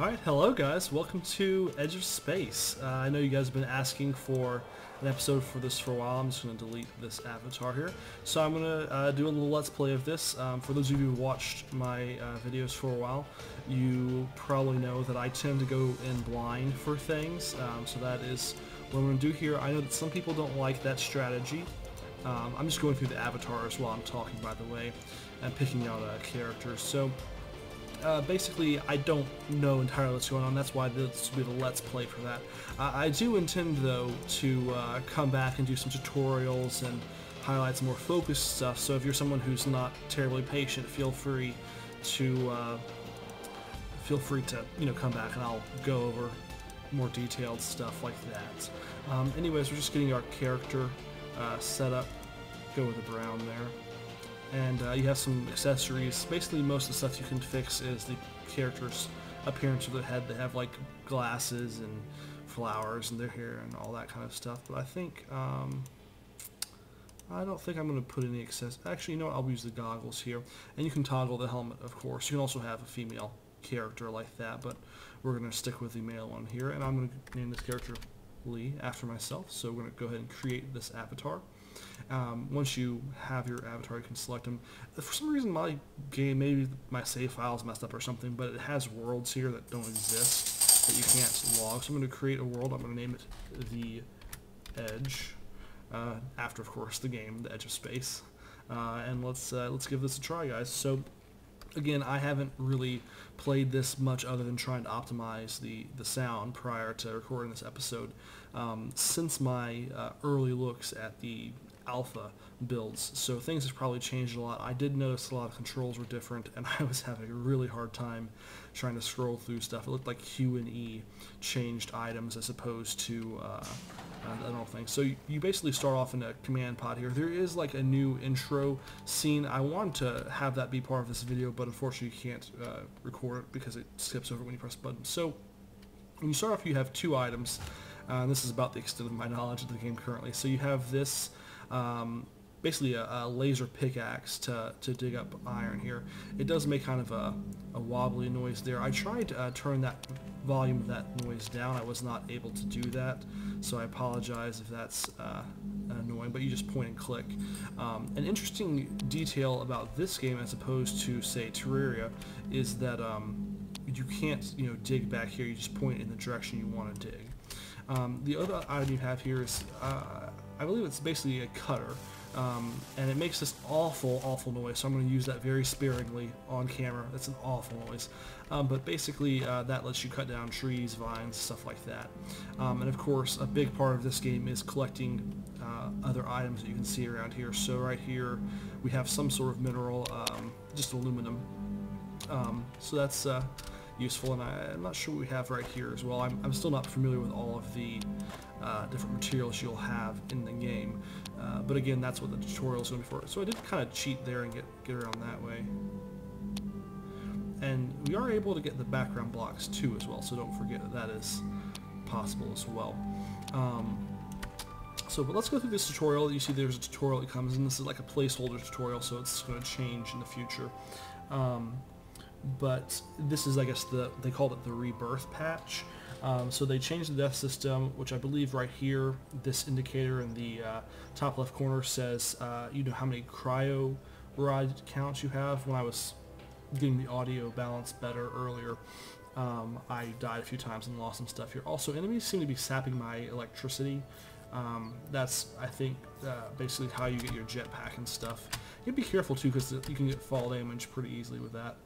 Alright, hello guys, welcome to Edge of Space. I know you guys have been asking for an episode for this for a while. I'm just going to delete this avatar here. So I'm going to do a little let's play of this. For those of you who watched my videos for a while, you probably know that I tend to go in blind for things. So that is what I'm going to do here. I know that some people don't like that strategy. I'm just going through the avatars while I'm talking, by the way, and picking out characters. So basically, I don't know entirely what's going on. That's why this will be the Let's Play for that. I do intend, though, to come back and do some tutorials and highlight some more focused stuff. So if you're someone who's not terribly patient, feel free to come back and I'll go over more detailed stuff like that. Anyways, we're just getting our character set up. Go with the brown there. And you have some accessories. Basically, most of the stuff you can fix is the character's appearance of the head. They have like glasses and flowers in their hair and all that kind of stuff. But I think I don't think I'm going to put any access. Actually, you know what? I'll use the goggles here, and you can toggle the helmet, of course. You can also have a female character like that, but we're going to stick with the male one here. And I'm going to name this character Lee after myself. So we're going to go ahead and create this avatar. Once you have your avatar, you can select them. For some reason, my game, maybe my save file's messed up or something, but it has worlds here that don't exist that you can't log. So I'm going to create a world. I'm going to name it the Edge, after, of course, the game, the Edge of Space. And let's give this a try, guys. So again, I haven't really played this much other than trying to optimize the sound prior to recording this episode. Since my early looks at the alpha builds, so things have probably changed a lot. I did notice a lot of controls were different, and I was having a really hard time trying to scroll through stuff. It looked like Q and E changed items as opposed to another thing. So you basically start off in a command pod here. There is like a new intro scene. I wanted to have that be part of this video, but unfortunately you can't record it because it skips over when you press the button. So when you start off, you have two items. This is about the extent of my knowledge of the game currently. So you have this, basically a laser pickaxe to dig up iron here. It does make kind of a wobbly noise there. I tried to turn that volume of that noise down. I was not able to do that, so I apologize if that's annoying, but you just point and click. An interesting detail about this game as opposed to, say, Terraria is that you can't dig back here. You just point in the direction you want to dig. The other item you have here is, I believe it's basically a cutter, and it makes this awful noise, so I'm going to use that very sparingly on camera. That's an awful noise. But basically that lets you cut down trees, vines, stuff like that. And of course, a big part of this game is collecting other items that you can see around here. So right here we have some sort of mineral, just aluminum. So that's useful, and I'm not sure what we have right here as well. I'm still not familiar with all of the different materials you'll have in the game, but again, that's what the tutorial is going to be for. So I did kind of cheat there and get around that way, and we are able to get the background blocks too as well, so don't forget that is possible as well. But let's go through this tutorial. You see there's a tutorial that comes in. This is like a placeholder tutorial, so it's going to change in the future. But this is, I guess, they called it the Rebirth patch. So they changed the death system, which I believe right here, this indicator in the top left corner says, how many cryo ride counts you have. When I was getting the audio balance better earlier, I died a few times and lost some stuff here. Also, enemies seem to be sapping my electricity. That's, I think, basically how you get your jetpack and stuff. You have to be careful too, because you can get fall damage pretty easily with that.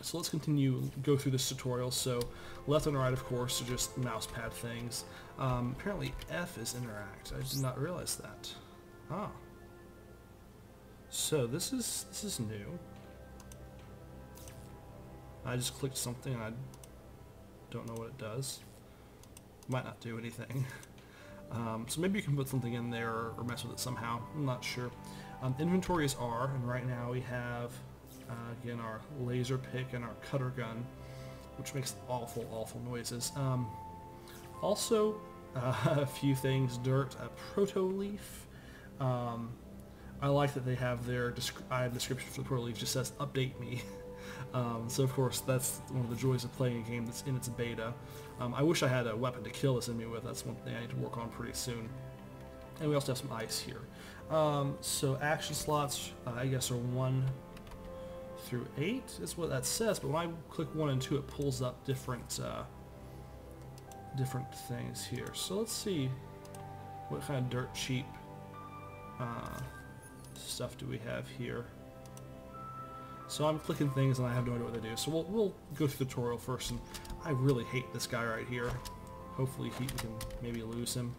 So let's go through this tutorial. So left and right, of course, are just mouse pad things. Apparently F is interact. I did not realize that. Ah. So this is new. I just clicked something and I don't know what it does. Might not do anything. So maybe you can put something in there or mess with it somehow. I'm not sure. Inventory is R, and right now we have again our laser pick and our cutter gun, which makes awful noises. Also, a few things: dirt, a proto leaf. I like that they have their item description for the proto leaf just says "update me." So of course that's one of the joys of playing a game that's in its beta. I wish I had a weapon to kill this enemy with. That's one thing I need to work on pretty soon. And we also have some ice here. So action slots, I guess, are 1 through 8 is what that says. But when I click 1 and 2, it pulls up different different things here. So let's see what kind of dirt cheap stuff do we have here. So I'm clicking things and I have no idea what they do. So we'll go through the tutorial first. And I really hate this guy right here. Hopefully we can maybe lose him.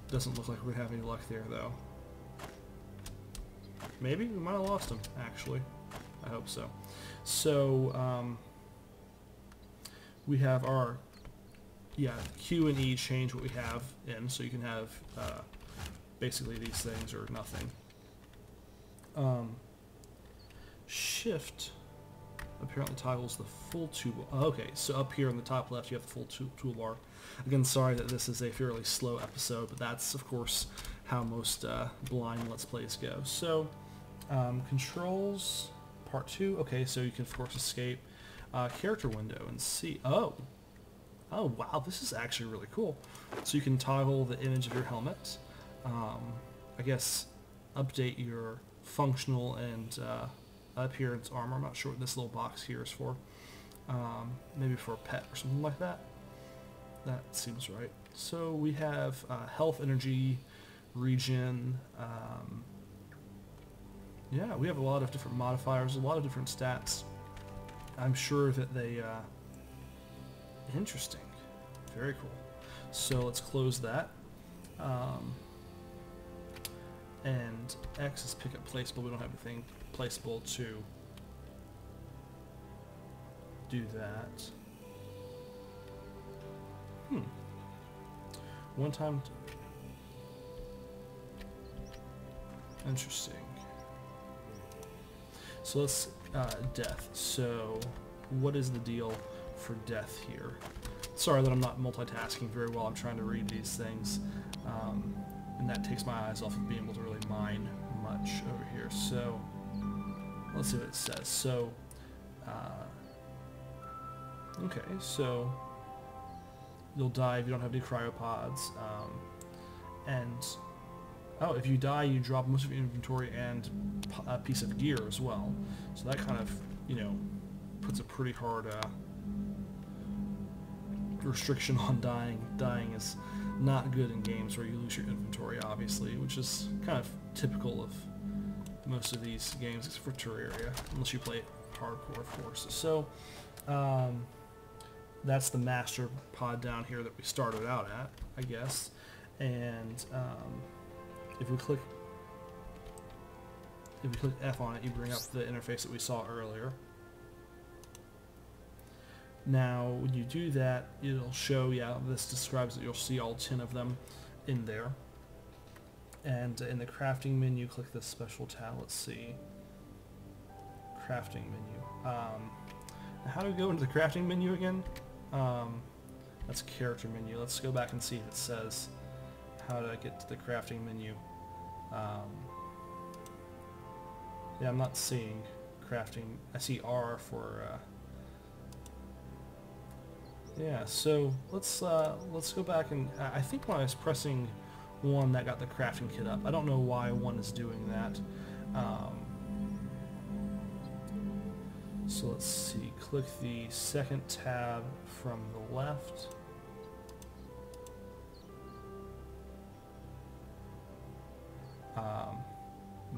Doesn't look like we have any luck there though. Maybe we might have lost him actually. I hope so. So we have our Q and E change what we have in, so you can have basically these things or nothing. Shift apparently toggles the full toolbar. Oh, okay, so up here in the top left you have the full toolbar. Again, sorry that this is a fairly slow episode, but that's of course how most blind Let's Plays go. So controls part 2. Okay, so you can of course escape character window and see. Oh wow, this is actually really cool. So you can toggle the image of your helmet. I guess update your functional and appearance armor. I'm not sure what this little box here is for. Maybe for a pet or something like that. That seems right. So we have health, energy, regen. Yeah, we have a lot of different modifiers, a lot of different stats. I'm sure that they... interesting. Very cool. So let's close that. And X is pick up placeable. We don't have anything placeable to do that. One time. Interesting. So let's death. So what is the deal for death here? Sorry that I'm not multitasking very well. I'm trying to read these things, and that takes my eyes off of being able to really mine much over here. So let's see what it says. So okay, so you'll die if you don't have any cryopods, and oh, if you die, you drop most of your inventory and a piece of gear as well. So that kind of, you know, puts a pretty hard restriction on dying. Dying is not good in games where you lose your inventory, obviously, which is kind of typical of most of these games, except for Terraria, unless you play hardcore, of course. So that's the master pod down here that we started out at, I guess. And if we click F on it, you bring up the interface that we saw earlier. Now, when you do that, it'll show, this describes that you'll see all 10 of them in there. And in the crafting menu, click this special tab. Let's see. Crafting menu. How do we go into the crafting menu again? That's character menu. Let's go back and see if it says how to get to the crafting menu. Yeah, I'm not seeing crafting. I see R for... yeah, so let's go back and I think when I was pressing 1, that got the crafting kit up. I don't know why 1 is doing that. So let's see. Click the second tab from the left.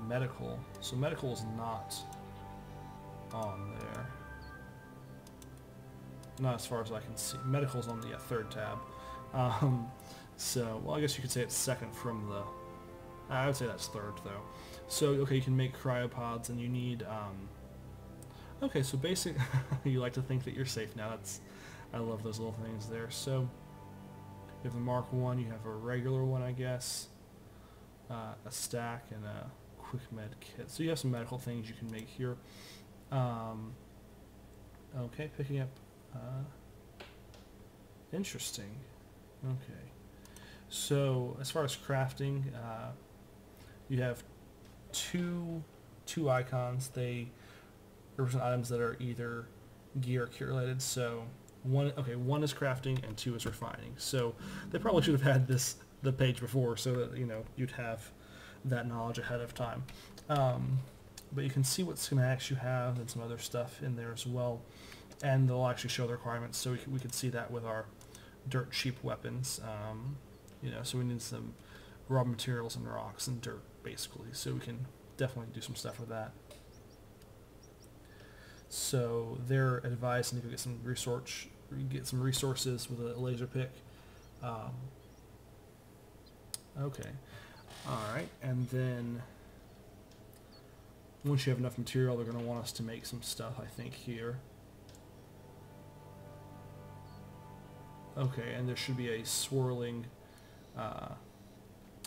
Medical. So medical is not on there. Not as far as I can see. Medical's on the third tab. So, well, I guess you could say it's second from the... I would say that's third, though. So, okay, you can make cryopods, and you need... okay, so basic... you like to think that you're safe now. That's... I love those little things there. So, you have the Mark 1, you have a regular one, I guess. A stack, and a quick med kit. So you have some medical things you can make here. Okay, picking up... interesting. Okay. So as far as crafting, you have two icons. They represent items that are either gear or kit related. So one is crafting and 2 is refining. So they probably should have had the page before so that you'd have that knowledge ahead of time. But you can see what schematics you have and some other stuff in there as well, and they'll actually show the requirements. So we could see that with our dirt cheap weapons. So we need some raw materials and rocks and dirt basically. So we can definitely do some stuff with that. So they're advising you to get some resources with a laser pick. Okay, all right, and then once you have enough material, they're going to want us to make some stuff, I think, here. Okay, and there should be a swirling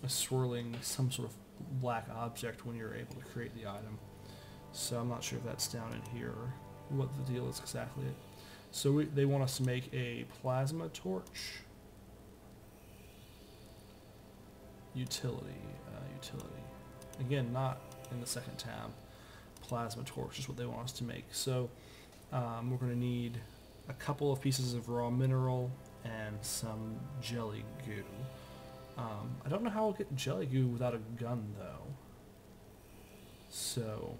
some sort of black object when you're able to create the item. So I'm not sure if that's down in here or what the deal is exactly. So they want us to make a plasma torch. Utility. Again, not in the second tab. Plasma torch is what they want us to make. So we're going to need a couple of pieces of raw mineral and some jelly goo. I don't know how I'll get jelly goo without a gun though. So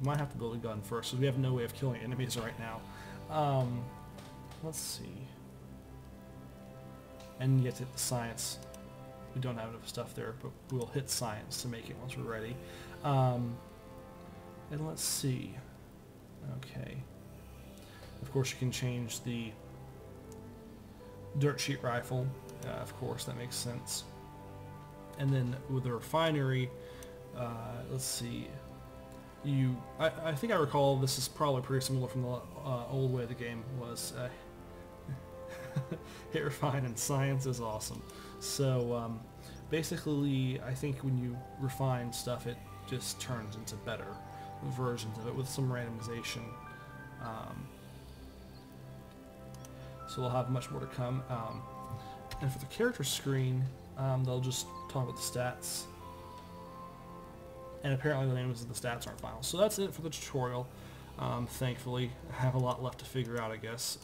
might have to build a gun first, because we have no way of killing enemies right now. Let's see. And yet hit the science. We don't have enough stuff there, but we'll hit science to make it once we're ready. And let's see. Okay. Of course, you can change the dirt sheet rifle. Of course, that makes sense. And then with the refinery, let's see. I think I recall this is probably pretty similar from the old way the game was. Hit refine and science is awesome. So basically, I think when you refine stuff, it just turns into better versions of it with some randomization. So we'll have much more to come. And for the character screen, they'll just talk about the stats. And apparently the names of the stats aren't final. So that's it for the tutorial. Thankfully, I have a lot left to figure out, I guess.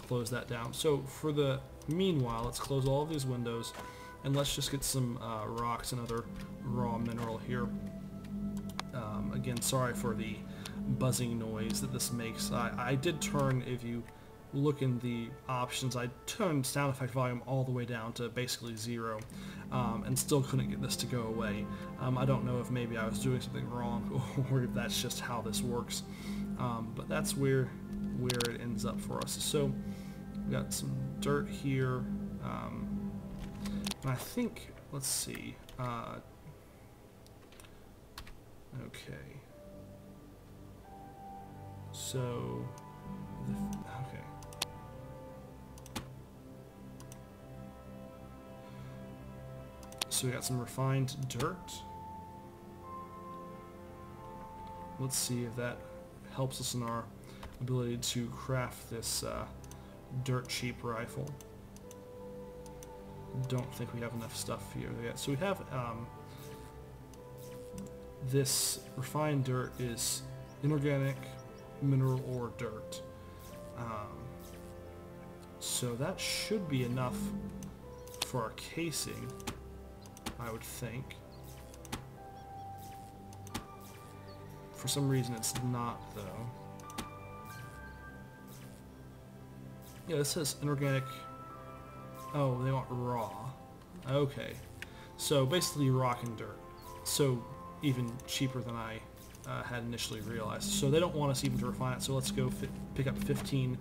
Close that down. So for the meanwhile, let's close all of these windows, and let's just get some rocks and other raw mineral here. Again, sorry for the buzzing noise that this makes. I did turn, if you look in the options, I turned sound effect volume all the way down to basically 0, and still couldn't get this to go away. I don't know if maybe I was doing something wrong or if that's just how this works, but that's where it ends up for us. So we got some dirt here, and I think, let's see, okay, so okay. So we got some refined dirt. Let's see if that helps us in our ability to craft this dirt cheap rifle. Don't think we have enough stuff here yet. So we have this refined dirt is inorganic, mineral, or dirt. So that should be enough for our casing, I would think. For some reason it's not, though. Yeah, this says inorganic. Oh, they want raw. Okay. So basically rock and dirt. So even cheaper than I had initially realized. So they don't want us even to refine it, so let's go pick up 15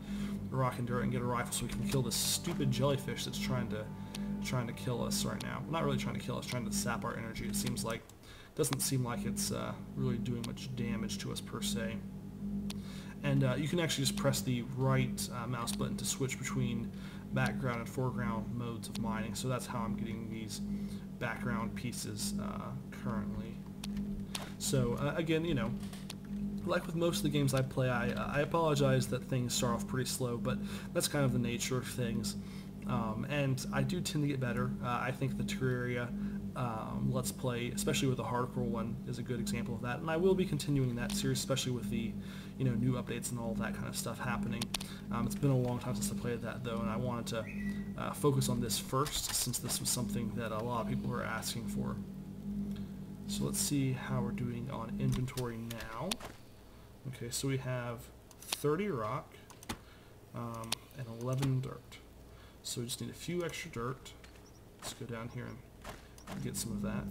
rock and dirt and get a rifle so we can kill this stupid jellyfish that's trying to kill us right now. Not really trying to kill us, trying to sap our energy. It seems like, doesn't seem like it's really doing much damage to us per se. And you can actually just press the right mouse button to switch between background and foreground modes of mining. So that's how I'm getting these background pieces currently. So again, you know, like with most of the games I play, I apologize that things start off pretty slow, but that's kind of the nature of things. And I do tend to get better. I think the Terraria Let's Play, especially with the hardcore one, is a good example of that. And I will be continuing that series, especially with the, new updates and all that kind of stuff happening. It's been a long time since I played that, though, and I wanted to focus on this first, since this was something that a lot of people were asking for. So let's see how we're doing on inventory now. Okay, so we have 30 rock and 11 dirt. So we just need a few extra dirt. Let's go down here and get some of that.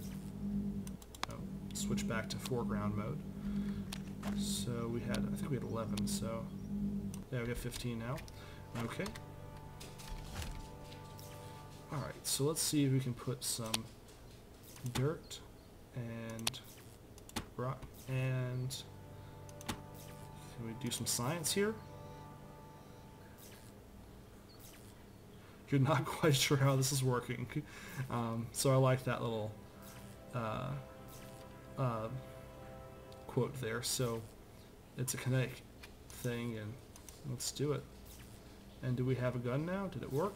Oh, switch back to foreground mode. So we had, I think we had 11, so yeah, we got 15 now. Okay. Alright, so let's see if we can put some dirt and rock, and can we do some science here? You're not quite sure how this is working. So I like that little quote there. So it's a kinetic thing, and let's do it. And do we have a gun now? Did it work?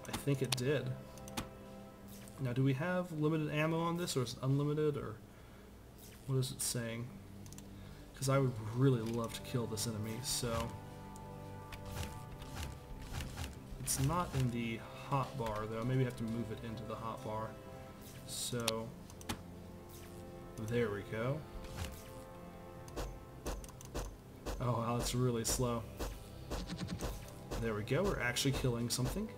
I think it did. Now, do we have limited ammo on this, or is it unlimited, or what is it saying? Because I would really love to kill this enemy, so... It's not in the hotbar, though. Maybe I have to move it into the hotbar. So, there we go. Oh, wow, that's really slow. There we go. We're actually killing something.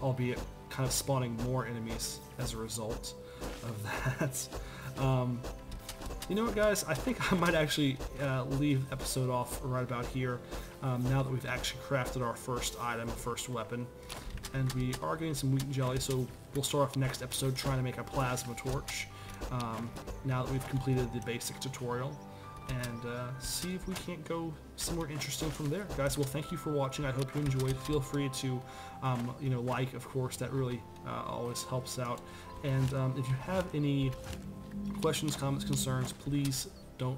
Albeit kind of spawning more enemies as a result of that. You know what, guys? I think I might actually leave the episode off right about here, now that we've actually crafted our first item, first weapon, and we are getting some wheat and jelly, so we'll start off next episode trying to make a plasma torch, now that we've completed the basic tutorial, and see if we can't go somewhere interesting from there. Guys, well, thank you for watching. I hope you enjoyed. Feel free to, like, of course. That really always helps out. And if you have any questions, comments, concerns, please don't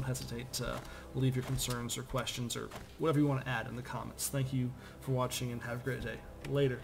hesitate to leave your concerns or questions or whatever you want to add in the comments. Thank you for watching, and have a great day. Later.